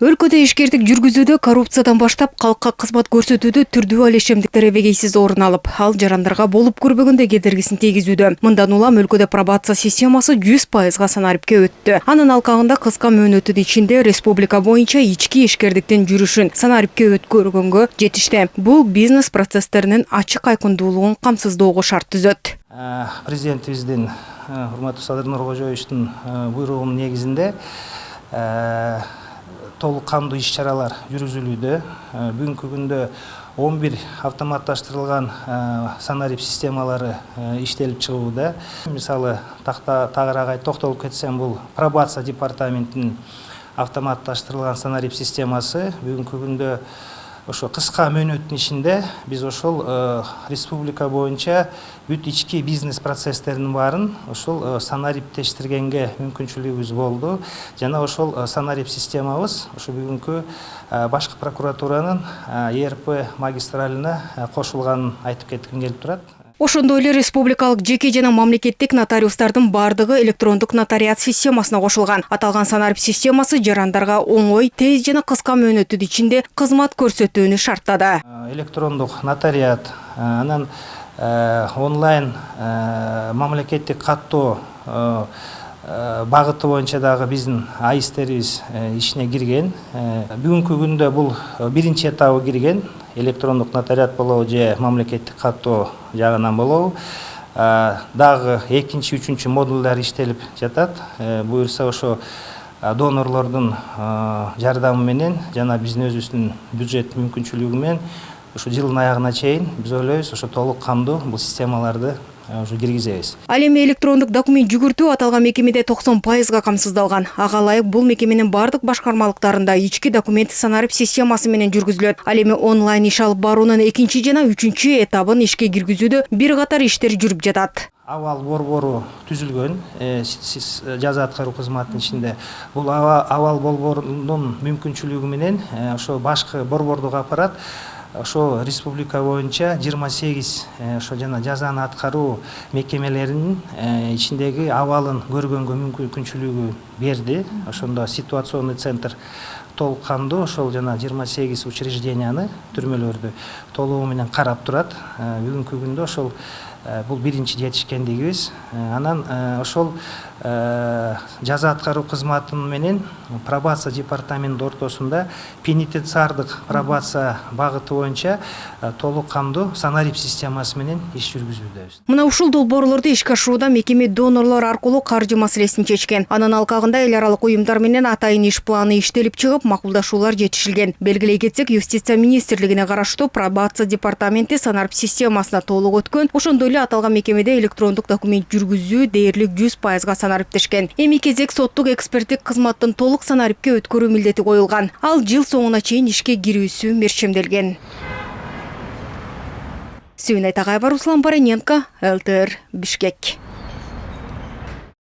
Өлкөдө ишкердик жүргүзүүдө коррупциядан баштап калкка кызмат көрсөтүүдө түрдүү алешемдиктер эбегейсиз орун алып, ал жарандарга болуп көрбөгөндө кедергисин тийгизүүдө. Мындан улам өлкөдө пробация системасы 100% санарипке өттү. Анын алкагында кыска мөөнөттүн ичинде республика боюнча ички ишкердиктин жүрүшүн санарипке өткөргөнгө жетишти. Бул бизнес процесстеринин ачык айкындуулугун камсыздоого шарт түзөт. Президентибиздин урматтуу Садыр Нуркожоевичтин буйругунун негизинде толук кандуу иш-чаралар жүргүзүлүүдө. Бүгүнкү күндө 11 автоматташтырылган санарип системалары иштелип чыгууда. Мисалы, тагыраак токтолуп кетсем, бул пробация департаментинин автоматташтырылган санарип системасы бүгүнкү күндө ошо кыска мөөнөттүн ичинде биз ошол республика боюнча бүт ички бизнес процесстеринин баарын ошол санариптештиргенге мүмкүнчүлүгүбүз болду. Жана ошол санарип системабыз ошо бүгүнкү башкы прокуратуранын ЭРП магистралына кошулганын айтып кетким келип турат. Ошондой эле республикалык жеке жана мамлекеттик нотариустардын бардыгы электрондук нотариат системасына кошулган. Аталган санарип системасы жарандарга оңой, тез жана кыска мөөнөттүн ичинде кызмат көрсөтүүнү шарттады. Электрондук нотариат, анан онлайн мамлекеттик каттоо багыты боюнча дагы биздин аистерибиз ишине кирген. Бүгүнкү күндө бул биринчи этабы кирген. Электрондук нотариат болобу же мамлекеттик каттоо жагынан болобу. Дагы экинчи, үчүнчү модулдар иштелип жатат. Буюрса ошо донорлордун жардамы менен жана биздин өзүбүздүн бюджет мүмкүнчүлүгү менен ошо жылдын аягына чейин биз ойлойбуз ошо толук кандуу бул системаларды уже киргизебиз. Ал эми электрондук документ жүгүртүү аталган мекемеде 90% камсыздалган. Ага ылайык бул мекеменин бардык башкармалыктарында ички документ санарип системасы менен жүргүзүлөт. Ал эми онлайн иш алып баруунун экинчи жана үчүнчү этабын ишке киргизүүдө бир катар иштер жүрүп жатат. Авал борбору түзүлгөн, сиз жаза аткаруу кызматынын ичинде. Бул авал борборунун мүмкүнчүлүгү менен ошо башкы борбордук аппарат ошо республика боюнча 28 ошо жана жазаны аткаруу мекемелеринин ичиндеги абалын көргөнгө мүмкүнчүлүгү берди. Ошондо ситуационный центр толук кандуу ошол жана 28 учрежденияны, түрмөлөрдү толугу менен карап турат. Бүгүнкү күндө ошол бул биринчи жетишкендигибиз. Анан ошол жаза аткаруу кызматы менен пробация департаменти ортосунда пенитенциардык пробация багыты боюнча толук кандуу санарип системасы менен иш жүргүзүүдөбүз. Мына ушул долбоорлорду ишке ашырууда мекеме донорлор аркылуу каржы маселесин чечкен. Анын алкагында эл аралык уюмдар менен атайын иш планы иштелип чыгып, макулдашуулар жетишилген. Белгилей кетсек, Юстиция министрлигине караштуу пробация департаменти санарип системасына толук өткөн. Ошондой эле аталган мекемеде электрондук документ жүргүзүү дээрлик 100% санариптешкен. Эми кезек соттук эксперттик кызматтын толук санарипке өткөрүү милдети коюлган. Ал жыл соңуна чейин ишке кирүүсү мерчемделген. Сүйүн Айтагай, Руслан Бараненко, ЛТР, Бишкек.